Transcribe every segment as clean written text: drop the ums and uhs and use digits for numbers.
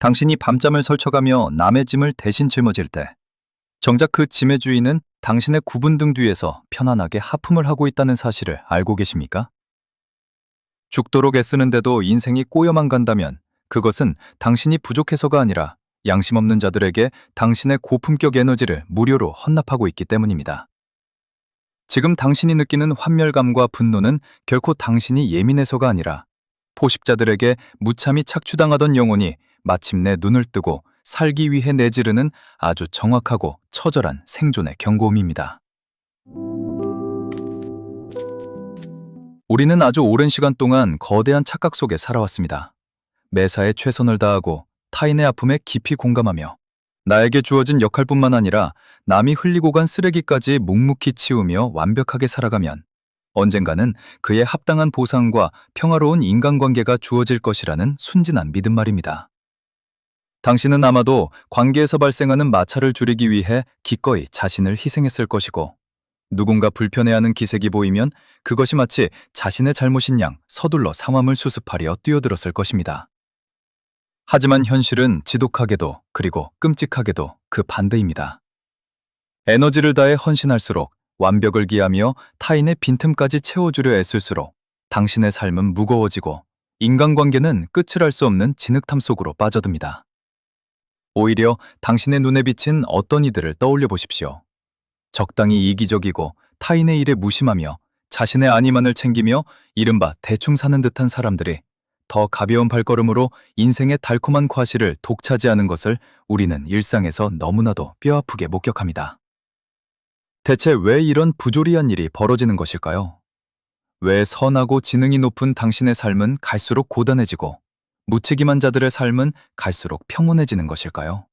당신이 밤잠을 설쳐가며 남의 짐을 대신 짊어질 때, 정작 그 짐의 주인은 당신의 굽은 등 뒤에서 편안하게 하품을 하고 있다는 사실을 알고 계십니까? 죽도록 애쓰는데도 인생이 꼬여만 간다면 그것은 당신이 부족해서가 아니라 양심 없는 자들에게 당신의 고품격 에너지를 무료로 헌납하고 있기 때문입니다. 지금 당신이 느끼는 환멸감과 분노는 결코 당신이 예민해서가 아니라 포식자들에게 무참히 착취당하던 영혼이 마침내 눈을 뜨고 살기 위해 내지르는 아주 정확하고 처절한 생존의 경고음입니다. 우리는 아주 오랜 시간 동안 거대한 착각 속에 살아왔습니다. 매사에 최선을 다하고 타인의 아픔에 깊이 공감하며 나에게 주어진 역할뿐만 아니라 남이 흘리고 간 쓰레기까지 묵묵히 치우며 완벽하게 살아가면 언젠가는 그에 합당한 보상과 평화로운 인간관계가 주어질 것이라는 순진한 믿음 말입니다. 당신은 아마도 관계에서 발생하는 마찰을 줄이기 위해 기꺼이 자신을 희생했을 것이고, 누군가 불편해하는 기색이 보이면 그것이 마치 자신의 잘못인 양 서둘러 상황을 수습하려 뛰어들었을 것입니다. 하지만 현실은 지독하게도 그리고 끔찍하게도 그 반대입니다. 에너지를 다해 헌신할수록, 완벽을 기하며 타인의 빈틈까지 채워주려 애쓸수록 당신의 삶은 무거워지고 인간관계는 끝을 알 수 없는 진흙탕 속으로 빠져듭니다. 오히려 당신의 눈에 비친 어떤 이들을 떠올려 보십시오. 적당히 이기적이고 타인의 일에 무심하며 자신의 안위만을 챙기며 이른바 대충 사는 듯한 사람들이 더 가벼운 발걸음으로 인생의 달콤한 과실을 독차지하는 것을 우리는 일상에서 너무나도 뼈아프게 목격합니다. 대체 왜 이런 부조리한 일이 벌어지는 것일까요? 왜 선하고 지능이 높은 당신의 삶은 갈수록 고단해지고 무책임한 자들의 삶은 갈수록 평온해지는 것일까요?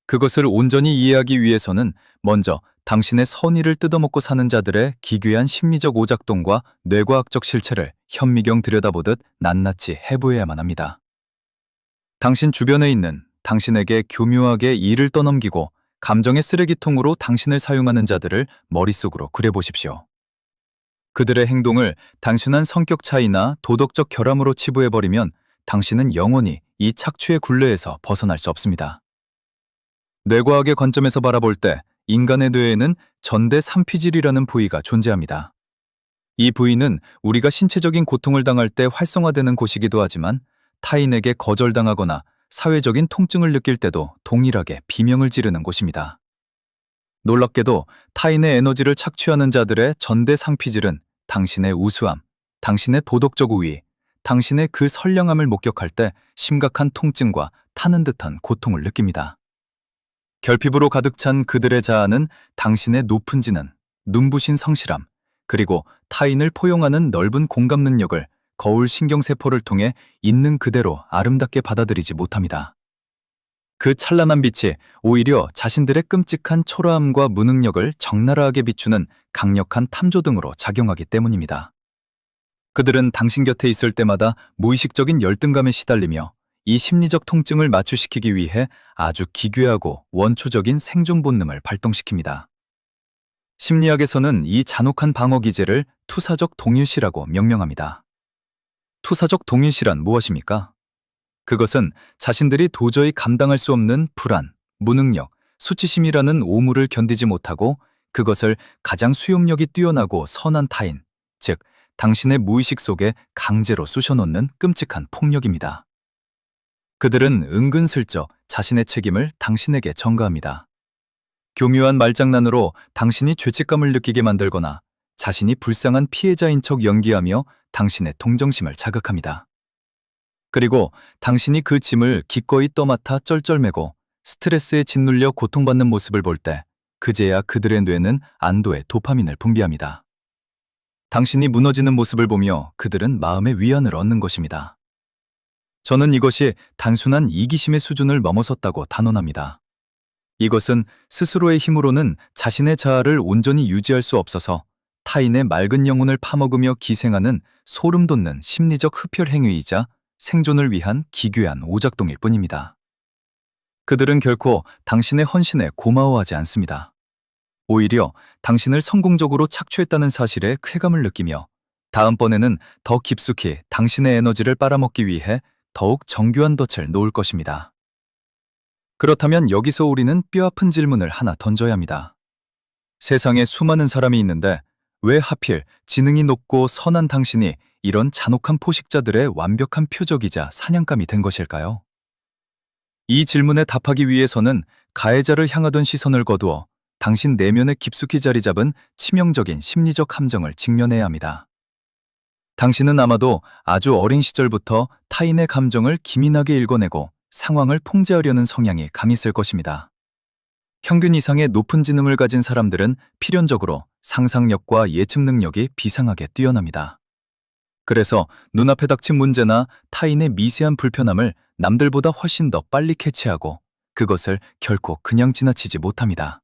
그것을 온전히 이해하기 위해서는 먼저 당신의 선의를 뜯어먹고 사는 자들의 기괴한 심리적 오작동과 뇌과학적 실체를 현미경 들여다보듯 낱낱이 해부해야만 합니다. 당신 주변에 있는 당신에게 교묘하게 일을 떠넘기고 감정의 쓰레기통으로 당신을 사용하는 자들을 머릿속으로 그려보십시오. 그들의 행동을 단순한 성격 차이나 도덕적 결함으로 치부해버리면 당신은 영원히 이 착취의 굴레에서 벗어날 수 없습니다. 뇌과학의 관점에서 바라볼 때 인간의 뇌에는 전대 삼피질이라는 부위가 존재합니다. 이 부위는 우리가 신체적인 고통을 당할 때 활성화되는 곳이기도 하지만 타인에게 거절당하거나 사회적인 통증을 느낄 때도 동일하게 비명을 지르는 곳입니다. 놀랍게도 타인의 에너지를 착취하는 자들의 전대 상피질은 당신의 우수함, 당신의 도덕적 우위, 당신의 그 선량함을 목격할 때 심각한 통증과 타는 듯한 고통을 느낍니다. 결핍으로 가득 찬 그들의 자아는 당신의 높은 지능, 눈부신 성실함, 그리고 타인을 포용하는 넓은 공감 능력을 거울 신경세포를 통해 있는 그대로 아름답게 받아들이지 못합니다. 그 찬란한 빛이 오히려 자신들의 끔찍한 초라함과 무능력을 적나라하게 비추는 강력한 탐조등으로 작용하기 때문입니다. 그들은 당신 곁에 있을 때마다 무의식적인 열등감에 시달리며 이 심리적 통증을 마취시키기 위해 아주 기괴하고 원초적인 생존 본능을 발동시킵니다. 심리학에서는 이 잔혹한 방어 기제를 투사적 동일시라고 명명합니다. 투사적 동일시란 무엇입니까? 그것은 자신들이 도저히 감당할 수 없는 불안, 무능력, 수치심이라는 오물을 견디지 못하고 그것을 가장 수용력이 뛰어나고 선한 타인, 즉 당신의 무의식 속에 강제로 쑤셔놓는 끔찍한 폭력입니다. 그들은 은근슬쩍 자신의 책임을 당신에게 전가합니다. 교묘한 말장난으로 당신이 죄책감을 느끼게 만들거나 자신이 불쌍한 피해자인 척 연기하며 당신의 동정심을 자극합니다. 그리고 당신이 그 짐을 기꺼이 떠맡아 쩔쩔매고 스트레스에 짓눌려 고통받는 모습을 볼 때 그제야 그들의 뇌는 안도의 도파민을 분비합니다. 당신이 무너지는 모습을 보며 그들은 마음의 위안을 얻는 것입니다. 저는 이것이 단순한 이기심의 수준을 넘어섰다고 단언합니다. 이것은 스스로의 힘으로는 자신의 자아를 온전히 유지할 수 없어서 타인의 맑은 영혼을 파먹으며 기생하는 소름 돋는 심리적 흡혈 행위이자 생존을 위한 기괴한 오작동일 뿐입니다. 그들은 결코 당신의 헌신에 고마워하지 않습니다. 오히려 당신을 성공적으로 착취했다는 사실에 쾌감을 느끼며 다음번에는 더 깊숙이 당신의 에너지를 빨아먹기 위해 더욱 정교한 덫을 놓을 것입니다. 그렇다면 여기서 우리는 뼈아픈 질문을 하나 던져야 합니다. 세상에 수많은 사람이 있는데 왜 하필 지능이 높고 선한 당신이 이런 잔혹한 포식자들의 완벽한 표적이자 사냥감이 된 것일까요? 이 질문에 답하기 위해서는 가해자를 향하던 시선을 거두어 당신 내면에 깊숙이 자리 잡은 치명적인 심리적 함정을 직면해야 합니다. 당신은 아마도 아주 어린 시절부터 타인의 감정을 기민하게 읽어내고 상황을 통제하려는 성향이 강했을 것입니다. 평균 이상의 높은 지능을 가진 사람들은 필연적으로 상상력과 예측 능력이 비상하게 뛰어납니다. 그래서 눈앞에 닥친 문제나 타인의 미세한 불편함을 남들보다 훨씬 더 빨리 캐치하고 그것을 결코 그냥 지나치지 못합니다.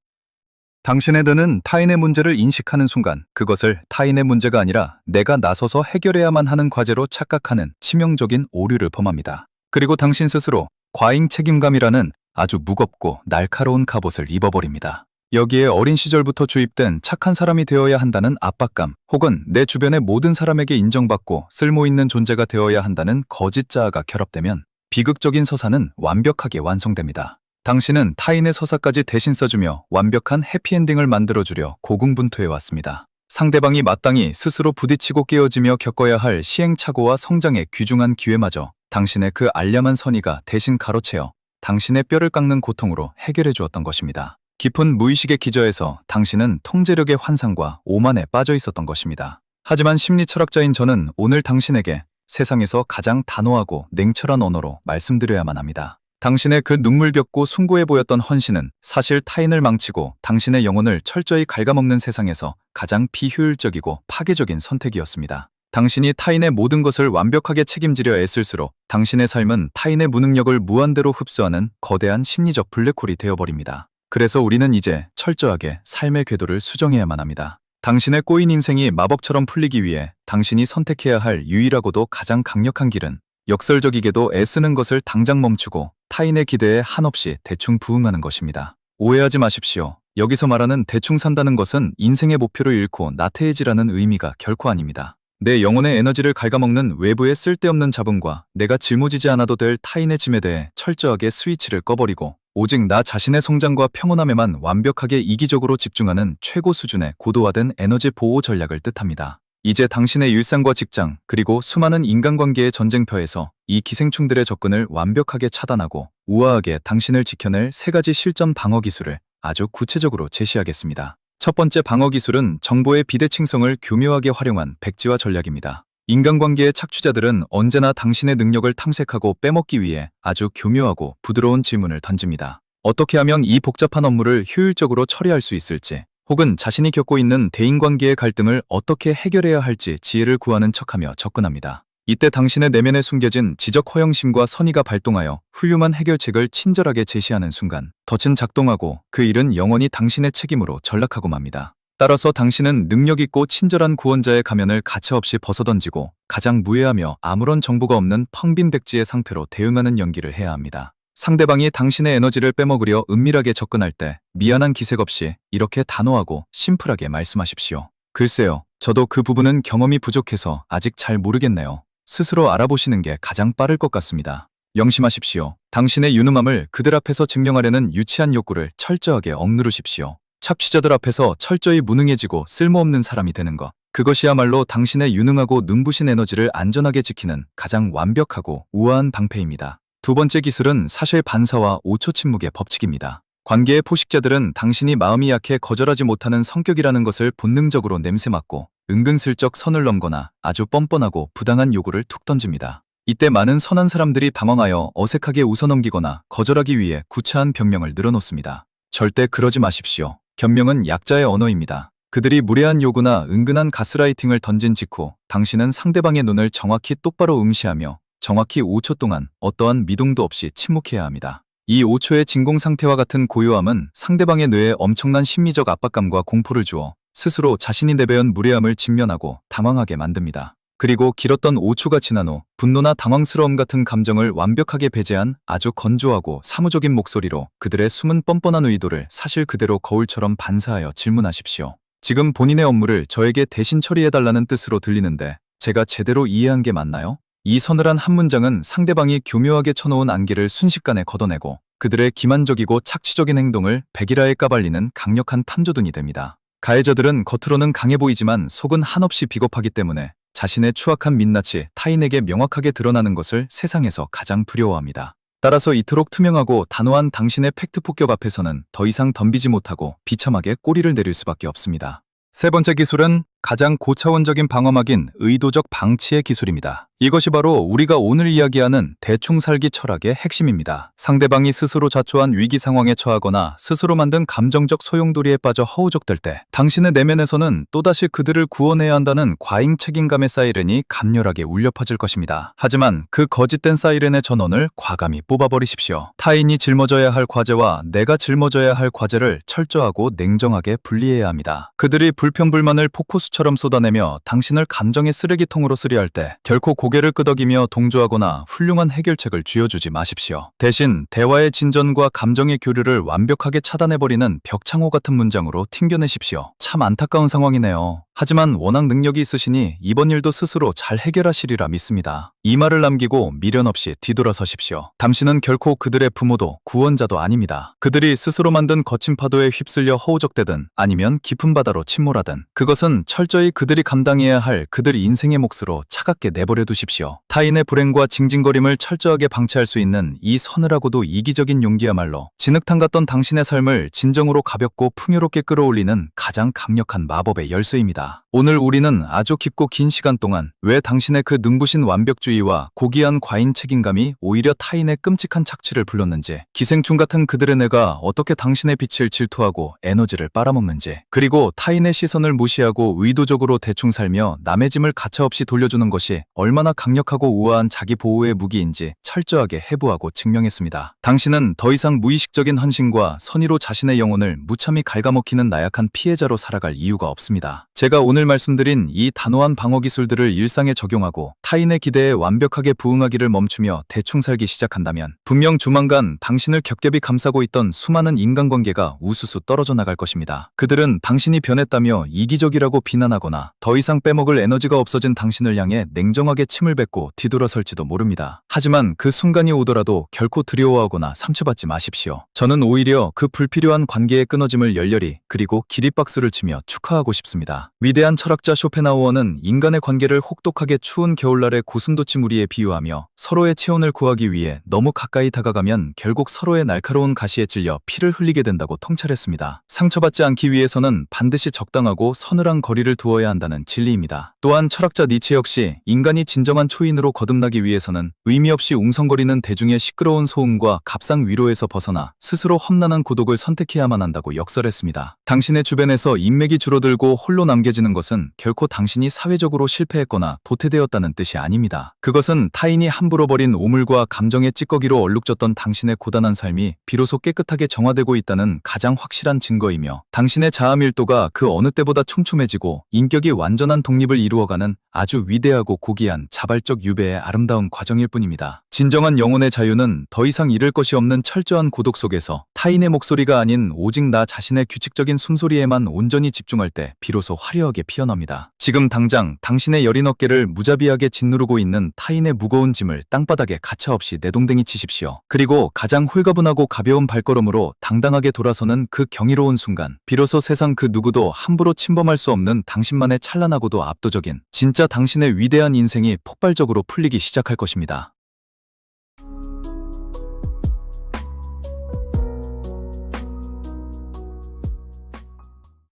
당신의 뇌는 타인의 문제를 인식하는 순간 그것을 타인의 문제가 아니라 내가 나서서 해결해야만 하는 과제로 착각하는 치명적인 오류를 범합니다. 그리고 당신 스스로 과잉 책임감이라는 아주 무겁고 날카로운 갑옷을 입어버립니다. 여기에 어린 시절부터 주입된 착한 사람이 되어야 한다는 압박감, 혹은 내 주변의 모든 사람에게 인정받고 쓸모있는 존재가 되어야 한다는 거짓 자아가 결합되면 비극적인 서사는 완벽하게 완성됩니다. 당신은 타인의 서사까지 대신 써주며 완벽한 해피엔딩을 만들어주려 고군분투해왔습니다. 상대방이 마땅히 스스로 부딪히고 깨어지며 겪어야 할 시행착오와 성장의 귀중한 기회마저 당신의 그 알량한 선의가 대신 가로채어 당신의 뼈를 깎는 고통으로 해결해 주었던 것입니다. 깊은 무의식의 기저에서 당신은 통제력의 환상과 오만에 빠져 있었던 것입니다. 하지만 심리철학자인 저는 오늘 당신에게 세상에서 가장 단호하고 냉철한 언어로 말씀드려야만 합니다. 당신의 그 눈물겹고 숭고해 보였던 헌신은 사실 타인을 망치고 당신의 영혼을 철저히 갉아먹는 세상에서 가장 비효율적이고 파괴적인 선택이었습니다. 당신이 타인의 모든 것을 완벽하게 책임지려 애쓸수록 당신의 삶은 타인의 무능력을 무한대로 흡수하는 거대한 심리적 블랙홀이 되어버립니다. 그래서 우리는 이제 철저하게 삶의 궤도를 수정해야만 합니다. 당신의 꼬인 인생이 마법처럼 풀리기 위해 당신이 선택해야 할 유일하고도 가장 강력한 길은 역설적이게도 애쓰는 것을 당장 멈추고 타인의 기대에 한없이 대충 부응하는 것입니다. 오해하지 마십시오. 여기서 말하는 대충 산다는 것은 인생의 목표를 잃고 나태해지라는 의미가 결코 아닙니다. 내 영혼의 에너지를 갉아먹는 외부의 쓸데없는 잡음과 내가 짊어지지 않아도 될 타인의 짐에 대해 철저하게 스위치를 꺼버리고 오직 나 자신의 성장과 평온함에만 완벽하게 이기적으로 집중하는 최고 수준의 고도화된 에너지 보호 전략을 뜻합니다. 이제 당신의 일상과 직장, 그리고 수많은 인간관계의 전쟁터에서 이 기생충들의 접근을 완벽하게 차단하고 우아하게 당신을 지켜낼 3가지 실전 방어 기술을 아주 구체적으로 제시하겠습니다. 첫 번째 방어 기술은 정보의 비대칭성을 교묘하게 활용한 백지화 전략입니다. 인간관계의 착취자들은 언제나 당신의 능력을 탐색하고 빼먹기 위해 아주 교묘하고 부드러운 질문을 던집니다. 어떻게 하면 이 복잡한 업무를 효율적으로 처리할 수 있을지, 혹은 자신이 겪고 있는 대인관계의 갈등을 어떻게 해결해야 할지 지혜를 구하는 척하며 접근합니다. 이때 당신의 내면에 숨겨진 지적 허영심과 선의가 발동하여 훌륭한 해결책을 친절하게 제시하는 순간 덫은 작동하고 그 일은 영원히 당신의 책임으로 전락하고 맙니다. 따라서 당신은 능력있고 친절한 구원자의 가면을 가차없이 벗어던지고 가장 무해하며 아무런 정보가 없는 텅 빈 백지의 상태로 대응하는 연기를 해야 합니다. 상대방이 당신의 에너지를 빼먹으려 은밀하게 접근할 때 미안한 기색 없이 이렇게 단호하고 심플하게 말씀하십시오. 글쎄요, 저도 그 부분은 경험이 부족해서 아직 잘 모르겠네요. 스스로 알아보시는 게 가장 빠를 것 같습니다. 명심하십시오. 당신의 유능함을 그들 앞에서 증명하려는 유치한 욕구를 철저하게 억누르십시오. 착취자들 앞에서 철저히 무능해지고 쓸모없는 사람이 되는 것. 그것이야말로 당신의 유능하고 눈부신 에너지를 안전하게 지키는 가장 완벽하고 우아한 방패입니다. 두 번째 기술은 사실 반사와 5초 침묵의 법칙입니다. 관계의 포식자들은 당신이 마음이 약해 거절하지 못하는 성격이라는 것을 본능적으로 냄새맡고 은근슬쩍 선을 넘거나 아주 뻔뻔하고 부당한 요구를 툭 던집니다. 이때 많은 선한 사람들이 당황하여 어색하게 웃어넘기거나 거절하기 위해 구차한 변명을 늘어놓습니다. 절대 그러지 마십시오. 변명은 약자의 언어입니다. 그들이 무례한 요구나 은근한 가스라이팅을 던진 직후 당신은 상대방의 눈을 정확히 똑바로 응시하며 정확히 5초 동안 어떠한 미동도 없이 침묵해야 합니다. 이 5초의 진공 상태와 같은 고요함은 상대방의 뇌에 엄청난 심리적 압박감과 공포를 주어 스스로 자신이 내배운 무례함을 직면하고 당황하게 만듭니다. 그리고 길었던 5초가 지난 후 분노나 당황스러움 같은 감정을 완벽하게 배제한 아주 건조하고 사무적인 목소리로 그들의 숨은 뻔뻔한 의도를 사실 그대로 거울처럼 반사하여 질문하십시오. 지금 본인의 업무를 저에게 대신 처리해달라는 뜻으로 들리는데 제가 제대로 이해한 게 맞나요? 이 서늘한 한 문장은 상대방이 교묘하게 쳐놓은 안개를 순식간에 걷어내고 그들의 기만적이고 착취적인 행동을 백일하에 까발리는 강력한 탐조등이 됩니다. 가해자들은 겉으로는 강해 보이지만 속은 한없이 비겁하기 때문에 자신의 추악한 민낯이 타인에게 명확하게 드러나는 것을 세상에서 가장 두려워합니다. 따라서 이토록 투명하고 단호한 당신의 팩트 폭격 앞에서는 더 이상 덤비지 못하고 비참하게 꼬리를 내릴 수밖에 없습니다. 세 번째 기술은 가장 고차원적인 방어막인 의도적 방치의 기술입니다. 이것이 바로 우리가 오늘 이야기하는 대충 살기 철학의 핵심입니다. 상대방이 스스로 자초한 위기 상황에 처하거나 스스로 만든 감정적 소용돌이에 빠져 허우적댈 때 당신의 내면에서는 또다시 그들을 구원해야 한다는 과잉 책임감의 사이렌이 감렬하게 울려 퍼질 것입니다. 하지만 그 거짓된 사이렌의 전원을 과감히 뽑아버리십시오. 타인이 짊어져야 할 과제와 내가 짊어져야 할 과제를 철저하고 냉정하게 분리해야 합니다. 그들이 불평불만을 폭포수처럼 쏟아내며 당신을 감정의 쓰레기통으로 쓰리할 때 결코 고개를 끄덕이며 동조하거나 훌륭한 해결책을 쥐어주지 마십시오. 대신 대화의 진전과 감정의 교류를 완벽하게 차단해버리는 벽창호 같은 문장으로 튕겨내십시오. 참 안타까운 상황이네요. 하지만 워낙 능력이 있으시니 이번 일도 스스로 잘 해결하시리라 믿습니다. 이 말을 남기고 미련 없이 뒤돌아서십시오. 당신은 결코 그들의 부모도 구원자도 아닙니다. 그들이 스스로 만든 거친 파도에 휩쓸려 허우적대든 아니면 깊은 바다로 침몰하든 그것은 철저히 그들이 감당해야 할 그들 인생의 몫으로 차갑게 내버려 두십시오. 타인의 불행과 징징거림을 철저하게 방치할 수 있는 이 서늘하고도 이기적인 용기야말로 진흙탕 같던 당신의 삶을 진정으로 가볍고 풍요롭게 끌어올리는 가장 강력한 마법의 열쇠입니다. 오늘 우리는 아주 깊고 긴 시간 동안 왜 당신의 그 눈부신 완벽주의와 고귀한 과잉 책임감이 오히려 타인의 끔찍한 착취를 불렀는지, 기생충 같은 그들의 뇌가 어떻게 당신의 빛을 질투하고 에너지를 빨아먹는지, 그리고 타인의 시선을 무시하고 의도적으로 대충 살며 남의 짐을 가차없이 돌려주는 것이 얼마나 강력하고 우아한 자기 보호의 무기인지 철저하게 해부하고 증명했습니다. 당신은 더 이상 무의식적인 헌신과 선의로 자신의 영혼을 무참히 갉아먹히는 나약한 피해자로 살아갈 이유가 없습니다. 제가 오늘 말씀드린 이 단호한 방어 기술들을 일상에 적용하고 타인의 기대에 완벽하게 부응하기를 멈추며 대충 살기 시작한다면 분명 조만간 당신을 겹겹이 감싸고 있던 수많은 인간관계가 우수수 떨어져 나갈 것입니다. 그들은 당신이 변했다며 이기적이라고 비난하거나 더 이상 빼먹을 에너지가 없어진 당신을 향해 냉정하게 침을 뱉고 뒤돌아설지도 모릅니다. 하지만 그 순간이 오더라도 결코 두려워하거나 상처받지 마십시오. 저는 오히려 그 불필요한 관계의 끊어짐을 열렬히 그리고 기립박수를 치며 축하하고 싶습니다. 위대한 철학자 쇼펜하우어는 인간의 관계를 혹독하게 추운 겨울날의 고슴도치 무리에 비유하며 서로의 체온을 구하기 위해 너무 가까이 다가가면 결국 서로의 날카로운 가시에 찔려 피를 흘리게 된다고 통찰했습니다. 상처받지 않기 위해서는 반드시 적당하고 서늘한 거리를 두어야 한다는 진리입니다. 또한 철학자 니체 역시 인간이 진정한 초인으로 거듭나기 위해서는 의미 없이 웅성거리는 대중의 시끄러운 소음과 값상 위로에서 벗어나 스스로 험난한 고독을 선택해야만 한다고 역설했습니다. 당신의 주변에서 인맥이 줄어들고 홀로 남겨지는 것은 결코 당신이 사회적으로 실패했거나 도태되었다는 뜻이 아닙니다. 그것은 타인이 함부로 버린 오물과 감정의 찌꺼기로 얼룩졌던 당신의 고단한 삶이 비로소 깨끗하게 정화되고 있다는 가장 확실한 증거이며 당신의 자아 밀도가 그 어느 때보다 촘촘해지고 인격이 완전한 독립을 이루어가는 아주 위대하고 고귀한 자발적 유배의 아름다운 과정일 뿐입니다. 진정한 영혼의 자유는 더 이상 잃을 것이 없는 철저한 고독 속에서 타인의 목소리가 아닌 오직 나 자신의 규칙적인 숨소리에만 온전히 집중할 때 비로소 화려하게 피어납니다. 지금 당장 당신의 여린 어깨를 무자비하게 짓누르고 있는 타인의 무거운 짐을 땅바닥에 가차없이 내동댕이 치십시오. 그리고 가장 홀가분하고 가벼운 발걸음으로 당당하게 돌아서는 그 경이로운 순간 비로소 세상 그 누구도 함부로 침범할 수 없는 당신만의 찬란하고도 압도적인 진짜 당신의 위대한 인생이 폭발적으로 풀리기 시작할 것입니다.